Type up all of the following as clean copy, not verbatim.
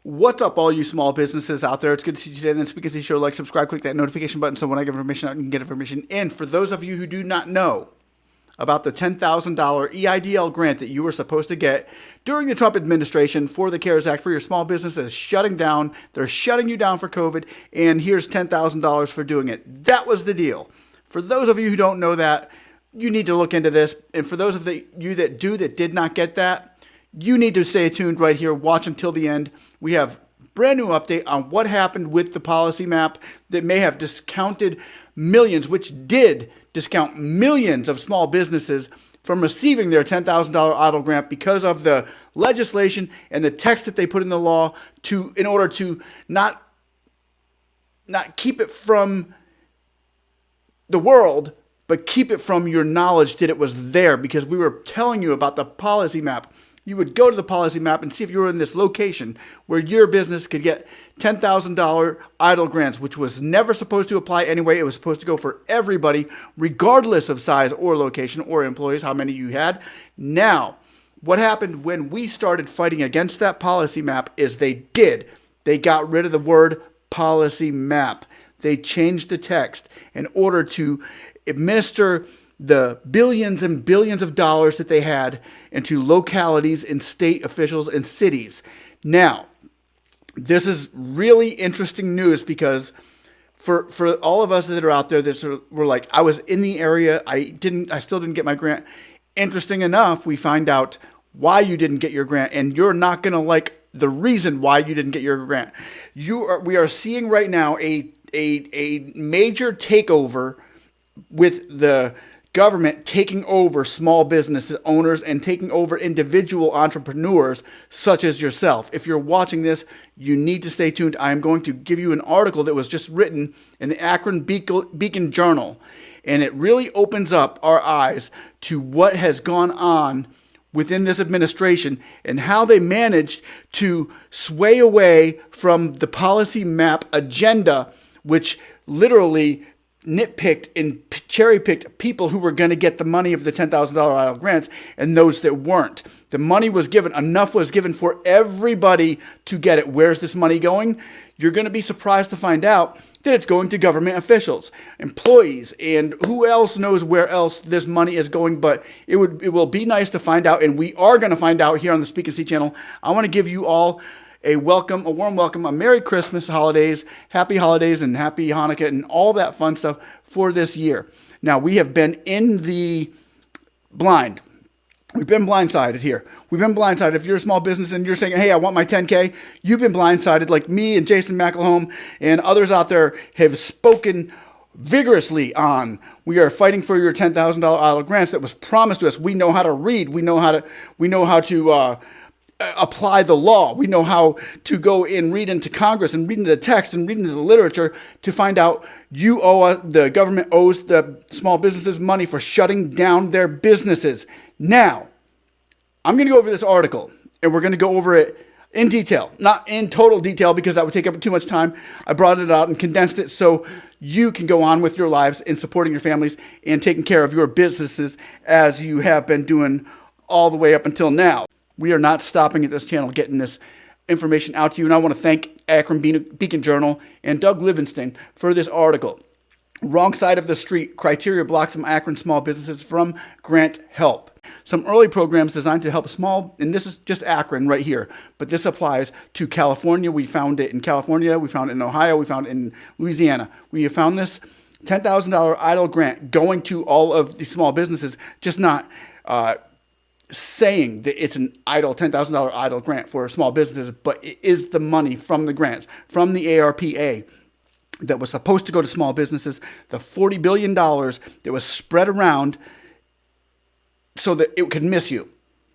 What's up, all you small businesses out there? It's good to see you today on the Speaknsee Show. Like, subscribe, click that notification button so when I give information out, you can get information in. For those of you who do not know about the $10,000 EIDL grant that you were supposed to get during the Trump administration for the CARES Act for your small business that is shutting down. They're shutting you down for COVID, and here's $10,000 for doing it. That was the deal. For those of you who don't know that, you need to look into this. And for those of you that did not get that, you need to stay tuned right here. Watch until the end. We have brand new update on what happened with the policy map that may have discounted millions, which did discount millions of small businesses from receiving their $10,000 EIDL grant because of the legislation and the text that they put in the law in order to not keep it from the world, but keep it from your knowledge that it was there, because we were telling you about the policy map. You would go to the policy map and see if you were in this location where your business could get $10,000 EIDL grants, which was never supposed to apply anyway. It was supposed to go for everybody, regardless of size or location or employees, how many you had. Now, what happened when we started fighting against that policy map is they got rid of the word policy map. They changed the text in order to administer the billions and billions of dollars that they had into localities and state officials and cities. Now, this is really interesting news because for all of us that are out there that were like, I was in the area, I still didn't get my grant. Interesting enough, we find out why you didn't get your grant, and you're not going to like the reason why you didn't get your grant. We are seeing right now a major takeover with the government taking over small business owners and taking over individual entrepreneurs such as yourself. If you're watching this, you need to stay tuned. I am going to give you an article that was just written in the Akron Beacon Journal, and it really opens up our eyes to what has gone on within this administration and how they managed to sway away from the policy map agenda, which literally nitpicked and cherry-picked people who were going to get the money of the $10,000 EIDL grants and those that weren't. The money was given, enough was given for everybody to get it. Where's this money going? You're going to be surprised to find out that it's going to government officials, employees, and who else knows where else this money is going, but it will be nice to find out, and we are going to find out here on the Speaknsee channel. I want to give you all a warm welcome, a Merry Christmas, holidays, Happy Holidays, and Happy Hanukkah, and all that fun stuff for this year. Now, we have been in the blind. We've been blindsided here. We've been blindsided. If you're a small business and you're saying, hey, I want my 10K, you've been blindsided like me and Jason McElhone and others out there have spoken vigorously on. We are fighting for your $10,000 EIDL grants that was promised to us. We know how to read. We know how to apply the law. We know how to go and read into Congress and read into the text and read into the literature to find out the government owes the small businesses money for shutting down their businesses. Now, I'm going to go over this article and we're going to go over it in detail, not in total detail because that would take up too much time. I brought it out and condensed it so you can go on with your lives and supporting your families and taking care of your businesses as you have been doing all the way up until now. We are not stopping at this channel getting this information out to you. And I want to thank Akron Beacon Journal and Doug Livingston for this article. Wrong side of the street, criteria blocks some Akron small businesses from grant help. Some early programs designed to help small, and this is just Akron right here, but this applies to California. We found it in California. We found it in Ohio. We found it in Louisiana. We have found this $10,000 EIDL grant going to all of the small businesses, just not saying that it's an $10,000 EIDL grant for small businesses, but it is the money from the grants, from the ARPA that was supposed to go to small businesses, the $40 billion that was spread around so that it could miss you,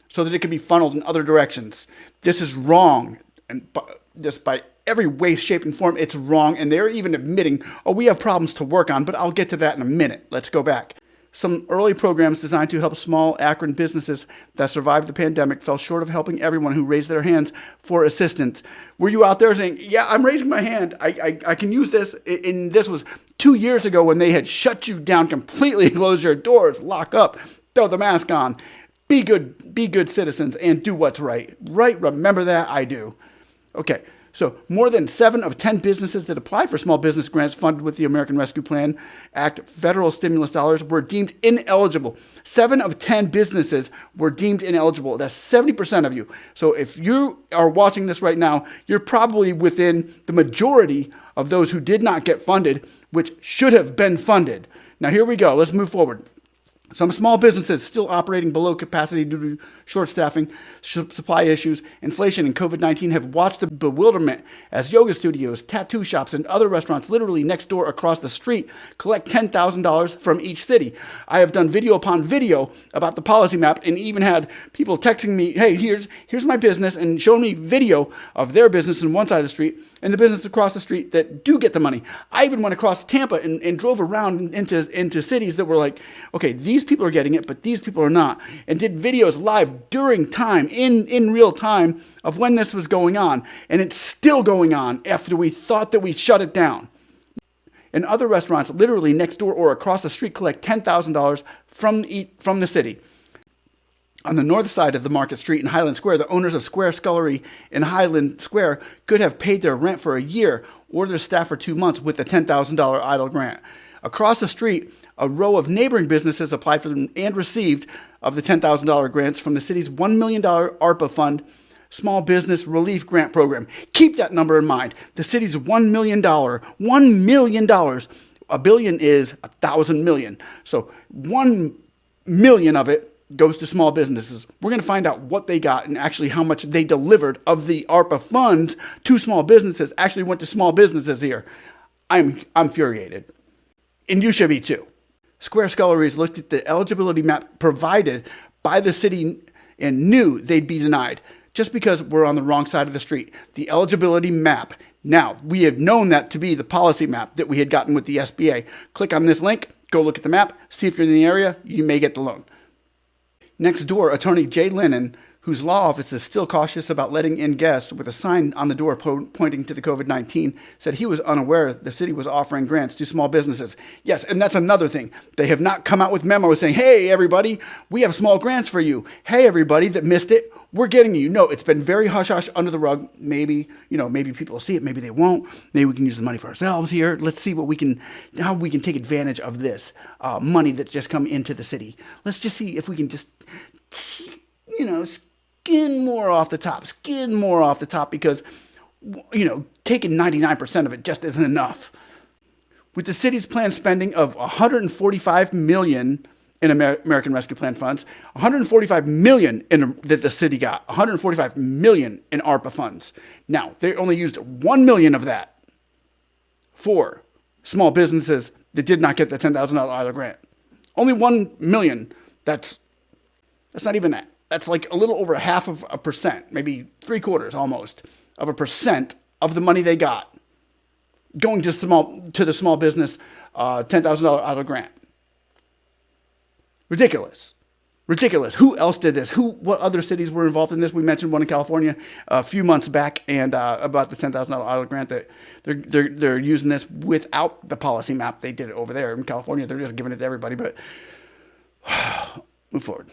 so that it could be funneled in other directions. This is wrong, and just by every way, shape, and form, it's wrong, and they're even admitting, oh, we have problems to work on, but I'll get to that in a minute. Let's go back. Some early programs designed to help small Akron businesses that survived the pandemic fell short of helping everyone who raised their hands for assistance. Were you out there saying, yeah, I'm raising my hand. I can use this. And this was 2 years ago when they had shut you down completely, close your doors, lock up, throw the mask on, be good citizens, and do what's right. Right? Remember that? I do. Okay, so more than 7 of 10 businesses that applied for small business grants funded with the American Rescue Plan Act federal stimulus dollars were deemed ineligible. 7 of 10 businesses were deemed ineligible. That's 70% of you. So if you are watching this right now, you're probably within the majority of those who did not get funded, which should have been funded. Now here we go. Let's move forward. Some small businesses still operating below capacity due to short staffing, supply issues, inflation, and COVID-19 have watched the bewilderment as yoga studios, tattoo shops, and other restaurants literally next door across the street collect $10,000 from each city. I have done video upon video about the policy map and even had people texting me, hey, here's my business, and showing me video of their business on one side of the street and the business across the street that do get the money. I even went across Tampa and drove around into cities that were like, okay, these people are getting it, but these people are not, and did videos live during time, in real time, of when this was going on. And it's still going on after we thought that we shut it down. And other restaurants literally next door or across the street collect $10,000 from the city. On the north side of the Market Street in Highland Square, the owners of Square Scullery in Highland Square could have paid their rent for a year or their staff for 2 months with the $10,000 EIDL grant. Across the street, a row of neighboring businesses applied for them and received of the $10,000 grants from the city's $1 million ARPA fund Small Business Relief Grant Program. Keep that number in mind. The city's $1 million. $1 million. A billion is 1,000 million. So 1 million of it goes to small businesses. We're going to find out what they got and actually how much they delivered of the ARPA funds to small businesses actually went to small businesses here. I'm infuriated. And you should be too. Square Sculleries looked at the eligibility map provided by the city and knew they'd be denied just because we're on the wrong side of the street. The eligibility map. Now, we have known that to be the policy map that we had gotten with the SBA. Click on this link, go look at the map, see if you're in the area, you may get the loan. Next door, attorney Jay Lennon, whose law office is still cautious about letting in guests with a sign on the door pointing to the COVID-19, said he was unaware the city was offering grants to small businesses. Yes, and that's another thing. They have not come out with memos saying, hey, everybody, we have small grants for you. Hey, everybody that missed it, we're getting you. No, it's been very hush-hush under the rug. Maybe people will see it. Maybe they won't. Maybe we can use the money for ourselves here. Let's see how we can take advantage of this money that's just come into the city. Let's just see if we can just, skin more off the top because, taking 99% of it just isn't enough. With the city's planned spending of $145 million in American Rescue Plan funds, $145 million that the city got, $145 million in ARPA funds. Now, they only used $1 million of that for small businesses that did not get the $10,000 EIDL grant. Only $1 million. That's not even that. That's like a little over 0.5%, maybe 3/4 almost of a percent of the money they got going to the small business $10,000 EIDL grant. Ridiculous. Who else did this? What other cities were involved in this? We mentioned one in California a few months back, and about the $10,000 EIDL grant that they're using this without the policy map. They did it over there in California. They're just giving it to everybody. But move forward.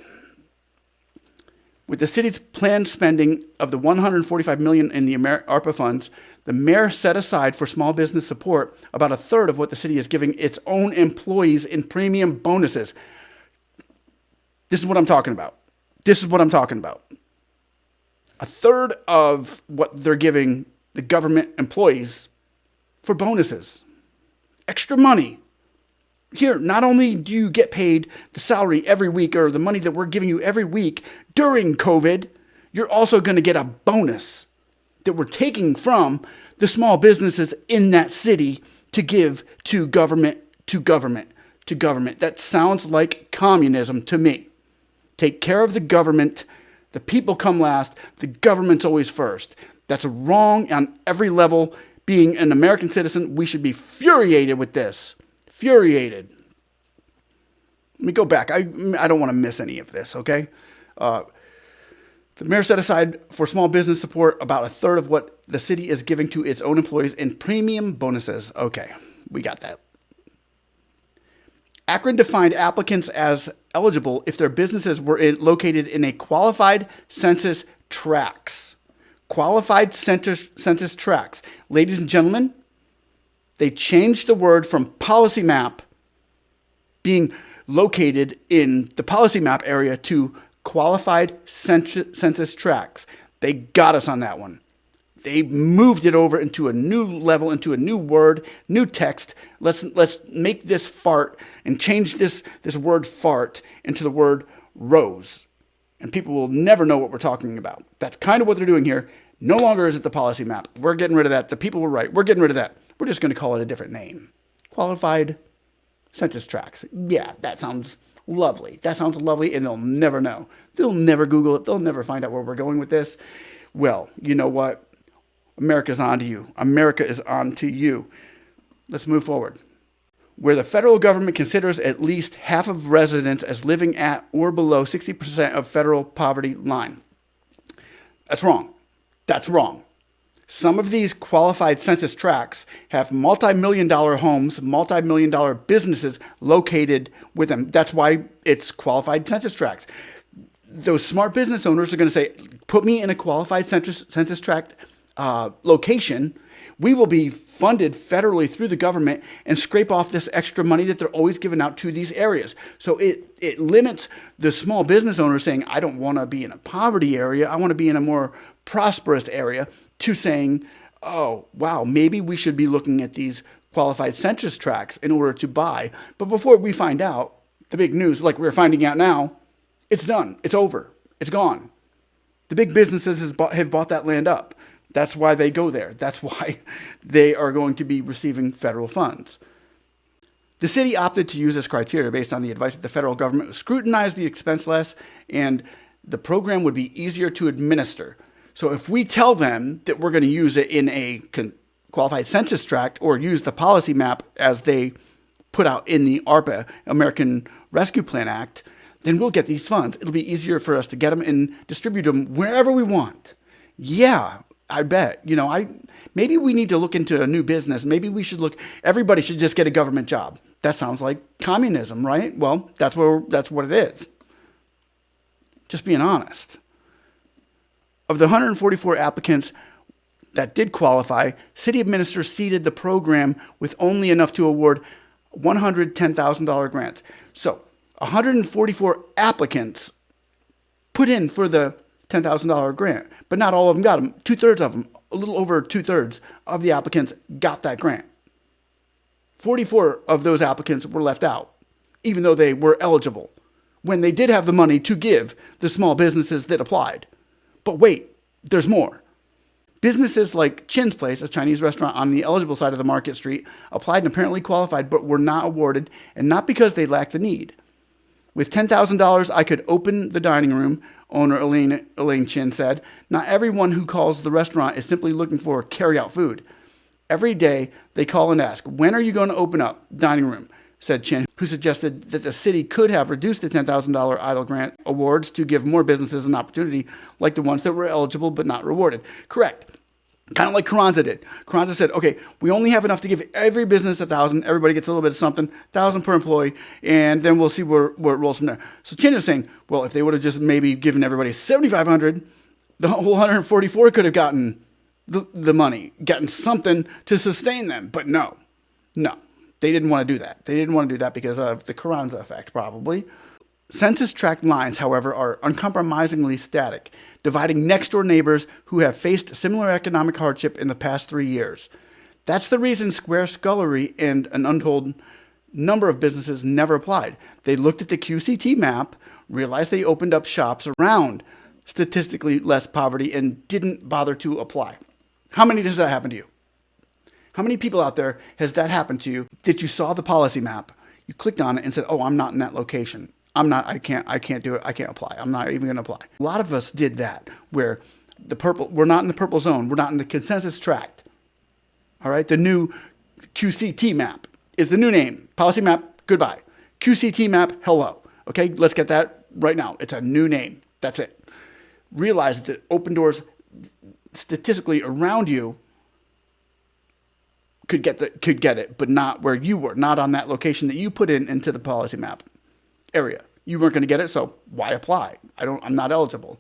With the city's planned spending of the $145 million in the ARPA funds, the mayor set aside for small business support about 1/3 of what the city is giving its own employees in premium bonuses. This is what I'm talking about. 1/3 of what they're giving the government employees for bonuses. Extra money. Here, not only do you get paid the salary every week or the money that we're giving you every week during COVID, you're also going to get a bonus that we're taking from the small businesses in that city to give to government. That sounds like communism to me. Take care of the government. The people come last. The government's always first. That's wrong on every level. Being an American citizen, we should be furiated with this. Furiated. Let me go back. I don't want to miss any of this, okay? The mayor set aside for small business support about 1/3 of what the city is giving to its own employees in premium bonuses. Okay, we got that. Akron defined applicants as eligible if their businesses were located in a qualified census tracts. qualified census tracts. Ladies and gentlemen, they changed the word from policy map being located in the policy map area to qualified census tracts. They got us on that one. They moved it over into a new level, into a new word, new text. Let's make this fart and change this word fart into the word rose. And people will never know what we're talking about. That's kind of what they're doing here. No longer is it the policy map. We're getting rid of that. The people were right. We're getting rid of that. We're just going to call it a different name. Qualified census tracts. Yeah, that sounds lovely. That sounds lovely, and they'll never know. They'll never Google it. They'll never find out where we're going with this. Well, you know what? America's on to you. America is on to you. Let's move forward. Where the federal government considers at least half of residents as living at or below 60% of federal poverty line. That's wrong. That's wrong. Some of these qualified census tracts have multi-million-dollar homes, multi-million-dollar businesses located with them. That's why it's qualified census tracts. Those smart business owners are going to say, put me in a qualified census tract location. We will be funded federally through the government and scrape off this extra money that they're always giving out to these areas. So it limits the small business owner saying, I don't want to be in a poverty area. I want to be in a more prosperous area, to saying, oh, wow, maybe we should be looking at these qualified census tracts in order to buy. But before we find out the big news, like we're finding out now, it's done. It's over. It's gone. The big businesses have bought that land up. That's why they go there. That's why they are going to be receiving federal funds. The city opted to use this criteria based on the advice that the federal government would scrutinize the expense less and the program would be easier to administer. So if we tell them that we're going to use it in a qualified census tract or use the policy map as they put out in the ARPA, American Rescue Plan Act, then we'll get these funds. It'll be easier for us to get them and distribute them wherever we want. Yeah, I bet. Maybe we need to look into a new business. Maybe we should everybody should just get a government job. That sounds like communism, right? Well, that's what it is. Just being honest. Of the 144 applicants that did qualify, city administrators seeded the program with only enough to award $110,000 grants. So 144 applicants put in for the $10,000 grant, but not all of them got them. 2/3 of them, a little over 2/3 of the applicants got that grant. 44 of those applicants were left out, even though they were eligible, when they did have the money to give the small businesses that applied. But wait, there's more. Businesses like Chin's Place, a Chinese restaurant on the eligible side of the Market Street, applied and apparently qualified, but were not awarded, and not because they lacked the need. With $10,000, I could open the dining room, owner Elaine Chin said. Not everyone who calls the restaurant is simply looking for carry-out food. Every day, they call and ask, when are you going to open up dining room? Said Chin, who suggested that the city could have reduced the $10,000 EIDL grant awards to give more businesses an opportunity like the ones that were eligible but not rewarded. Correct. Kind of like Carranza did. Carranza said, okay, we only have enough to give every business $1,000. Everybody gets a little bit of something, $1,000 per employee, and then we'll see where it rolls from there. So Chin is saying, well, if they would have just maybe given everybody $7,500, the whole 144 could have gotten the money, gotten something to sustain them. But no. They didn't want to do that. They didn't want to do that because of the Carranza effect, probably. Census tract lines, however, are uncompromisingly static, dividing next-door neighbors who have faced similar economic hardship in the past 3 years. That's the reason Square Scullery and an untold number of businesses never applied. They looked at the QCT map, realized they opened up shops around statistically less poverty, and didn't bother to apply. How many does that happen to you? How many people out there has that happened to you that you saw the policy map, you clicked on it and said, oh, I'm not in that location. I can't do it. I can't apply. I'm not even going to apply. A lot of us did that where we're not in the purple zone. We're not in the consensus tract. All right. The new QCT map is the new name. Policy map, goodbye. QCT map, hello. Okay. Let's get that right now. It's a new name. That's it. Realize that open doors statistically around you could get it, but not where you were, not on that location that you put into the policy map area. You weren't going to get it, so why apply? I'm not eligible.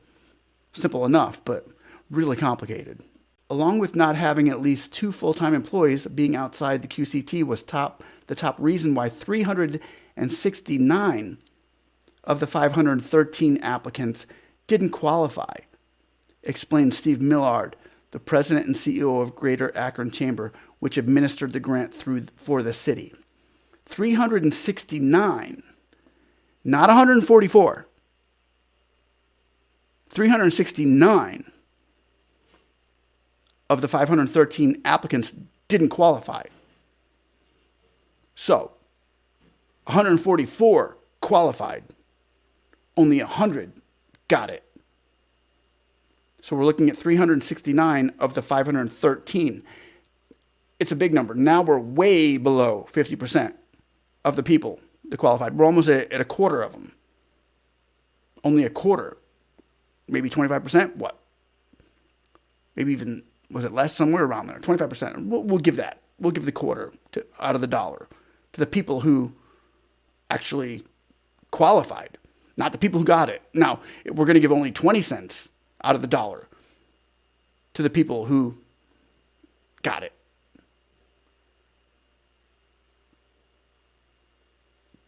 Simple enough, but really complicated. Along with not having at least 2 full-time employees, being outside the QCT was the top reason why 369 of the 513 applicants didn't qualify, explained Steve Millard, the president and CEO of Greater Akron Chamber, which administered the grant for the city. 369, not 144. 369 of the 513 applicants didn't qualify. So, 144 qualified. Only 100 got it. So we're looking at 369 of the 513. It's a big number. Now we're way below 50% of the people that qualified. We're almost at a quarter of them. Only a quarter. Maybe 25%? What? Maybe even, was it less? Somewhere around there. 25%. We'll give that. We'll give the quarter out of the dollar to the people who actually qualified, not the people who got it. Now, we're going to give only 20 cents out of the dollar to the people who got it.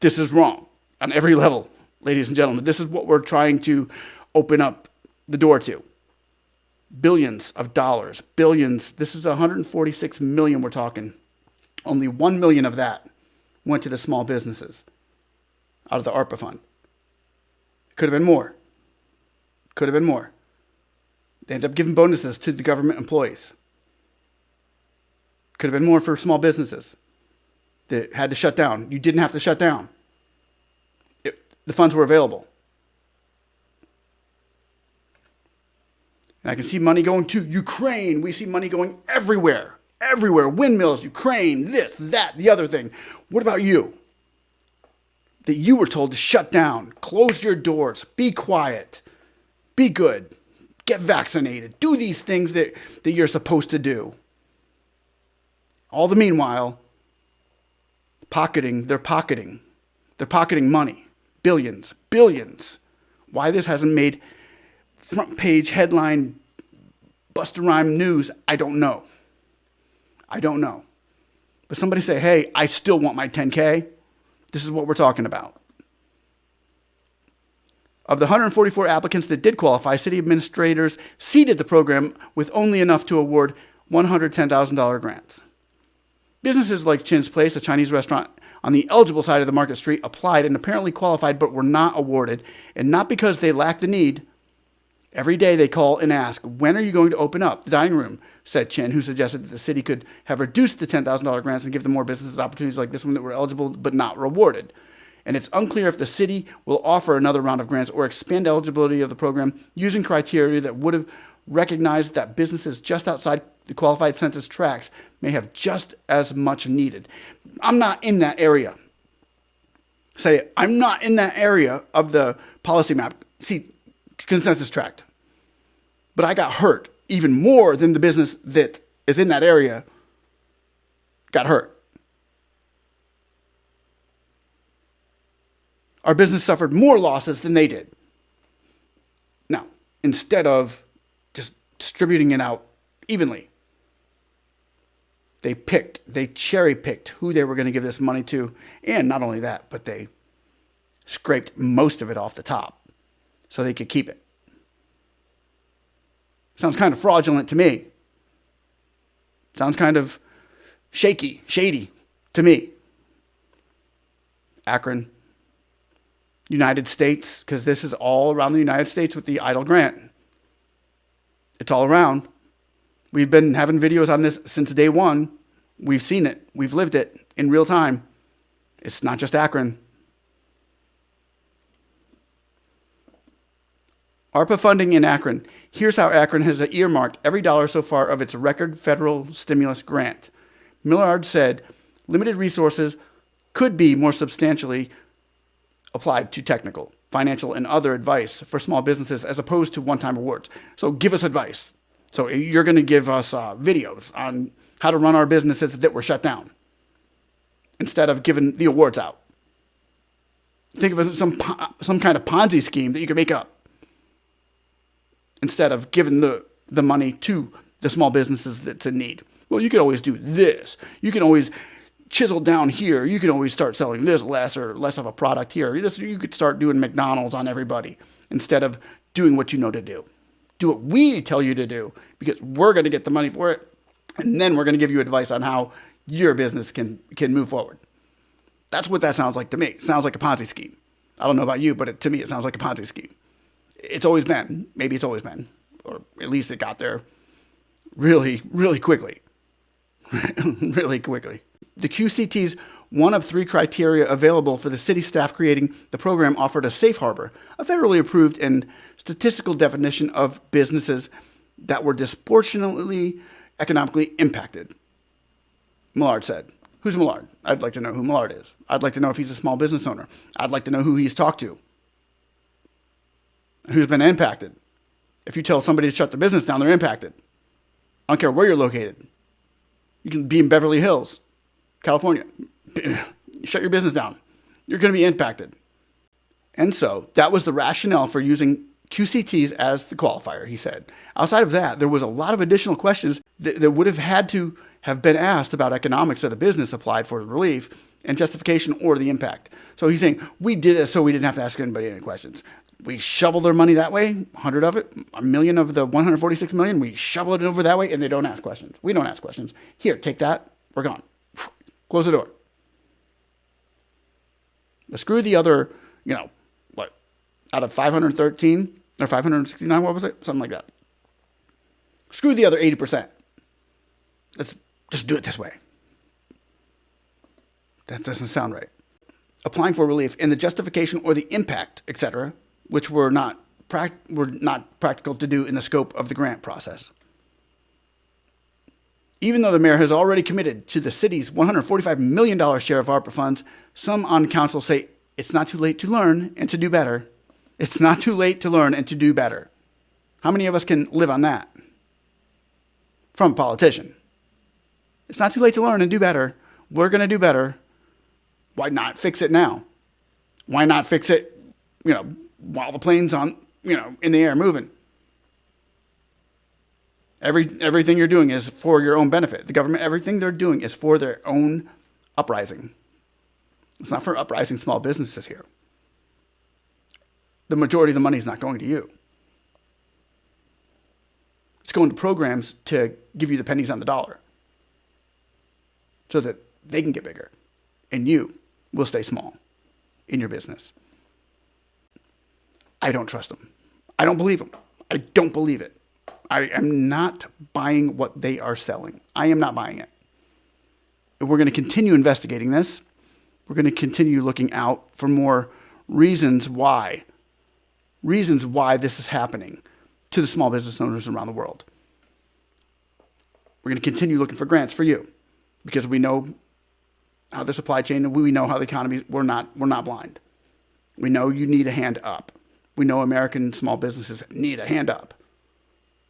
This is wrong on every level, ladies and gentlemen. This is what we're trying to open up the door to. Billions of dollars, billions. This is 146 million we're talking. Only 1 million of that went to the small businesses out of the ARPA fund. Could have been more. Could have been more. They ended up giving bonuses to the government employees. Could have been more for small businesses that had to shut down. You didn't have to shut down. The funds were available. And I can see money going to Ukraine. We see money going everywhere. Everywhere. Windmills, Ukraine, this, that, the other thing. What about you? That you were told to shut down, close your doors, be quiet, be good, get vaccinated, do these things that you're supposed to do. All the meanwhile, they're pocketing money. Billions, billions. Why this hasn't made front page headline bust a rhyme news, I don't know. I don't know. But somebody say, hey, I still want my 10K. This is what we're talking about. Of the 144 applicants that did qualify, city administrators seeded the program with only enough to award $110,000 grants. Businesses like Chin's Place, a Chinese restaurant on the eligible side of the Market Street, applied and apparently qualified but were not awarded, and not because they lacked the need. Every day they call and ask, when are you going to open up the dining room, said Chin, who suggested that the city could have reduced the $10,000 grants and give them more businesses opportunities like this one that were eligible but not rewarded. And it's unclear if the city will offer another round of grants or expand eligibility of the program using criteria that would have recognized that businesses just outside the qualified census tracts may have just as much needed. I'm not in that area. Say it. I'm not in that area of the policy map. See, consensus tract. But I got hurt even more than the business that is in that area got hurt. Our business suffered more losses than they did. Now, instead of just distributing it out evenly, they cherry-picked who they were going to give this money to. And not only that, but they scraped most of it off the top so they could keep it. Sounds kind of fraudulent to me. Sounds kind of shady to me. Akron, United States, because this is all around the United States with the EIDL grant. It's all around. We've been having videos on this since day one. We've seen it. We've lived it in real time. It's not just Akron. ARPA funding in Akron. Here's how Akron has earmarked every dollar so far of its record federal stimulus grant. Millard said limited resources could be more substantially applied to technical, financial, and other advice for small businesses as opposed to one-time awards. So give us advice. So you're going to give us videos on how to run our businesses that were shut down instead of giving the awards out. Think of some kind of Ponzi scheme that you can make up instead of giving the the money to the small businesses that's in need. Well, you can always do this. You can always chisel down here. You can always start selling this less or less of a product here. You could start doing McDonald's on everybody instead of doing what you know to do. Do what we tell you to do because we're going to get the money for it. And then we're going to give you advice on how your business can move forward. That's what that sounds like to me. It sounds like a Ponzi scheme. I don't know about you, but to me, it sounds like a Ponzi scheme. It's always been. Maybe it's always been. Or at least it got there really, really quickly. Really quickly. The QCT's one of 3 criteria available for the city staff creating the program offered a safe harbor, a federally approved and statistical definition of businesses that were disproportionately economically impacted. Millard said. Who's Millard? I'd like to know who Millard is. I'd like to know if he's a small business owner. I'd like to know who he's talked to. Who's been impacted. If you tell somebody to shut their business down, they're impacted. I don't care where you're located. You can be in Beverly Hills, California. Shut your business down. You're going to be impacted. And so that was the rationale for using QCTs as the qualifier, he said. Outside of that, there was a lot of additional questions that would have had to have been asked about economics of the business applied for the relief and justification or the impact. So he's saying, we did this so we didn't have to ask anybody any questions. We shovel their money that way, 100 of it, a million of the 146 million, we shovel it over that way, and they don't ask questions. We don't ask questions. Here, take that. We're gone. Close the door. But screw the other, out of 513 or 569, what was it? Something like that. Screw the other 80%. Let's just do it this way. That doesn't sound right. Applying for relief and the justification or the impact, etc., which were not practical to do in the scope of the grant process. Even though the mayor has already committed to the city's $145 million share of ARPA funds, some on council say it's not too late to learn and to do better. It's not too late to learn and to do better. How many of us can live on that? From a politician. It's not too late to learn and do better. We're going to do better. Why not fix it now? Why not fix it, while the plane's in the air moving? Everything you're doing is for your own benefit. The government, everything they're doing is for their own uprising. It's not for uprising small businesses here. The majority of the money is not going to you. It's going to programs to give you the pennies on the dollar so that they can get bigger and you will stay small in your business. I don't trust them. I don't believe them. I don't believe it. I am not buying what they are selling. I am not buying it. We're going to continue investigating this. We're going to continue looking out for more reasons why this is happening to the small business owners around the world. We're going to continue looking for grants for you because we know how the supply chain and we know how the economy, we're not blind. We know you need a hand up. We know American small businesses need a hand up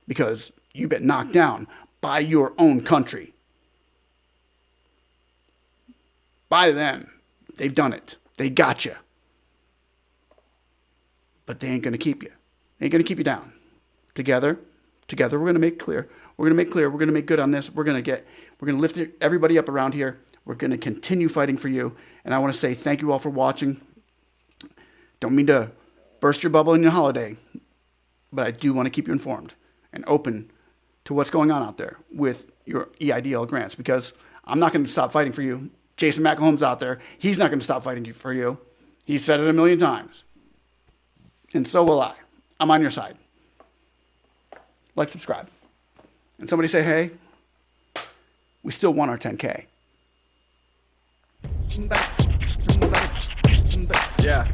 because you've been knocked down by your own country. By them. They've done it. They got you. But they ain't going to keep you. They ain't going to keep you down. Together, we're going to make clear. We're going to make clear. We're going to make good on this. We're going to lift everybody up around here. We're going to continue fighting for you. And I want to say thank you all for watching. Don't mean to burst your bubble in your holiday, but I do want to keep you informed and open to what's going on out there with your EIDL grants because I'm not going to stop fighting for you. Jason McElholm's out there. He's not going to stop fighting for you. He's said it a million times. And so will I. I'm on your side. Like, subscribe. And somebody say, hey, we still want our 10K. Yeah.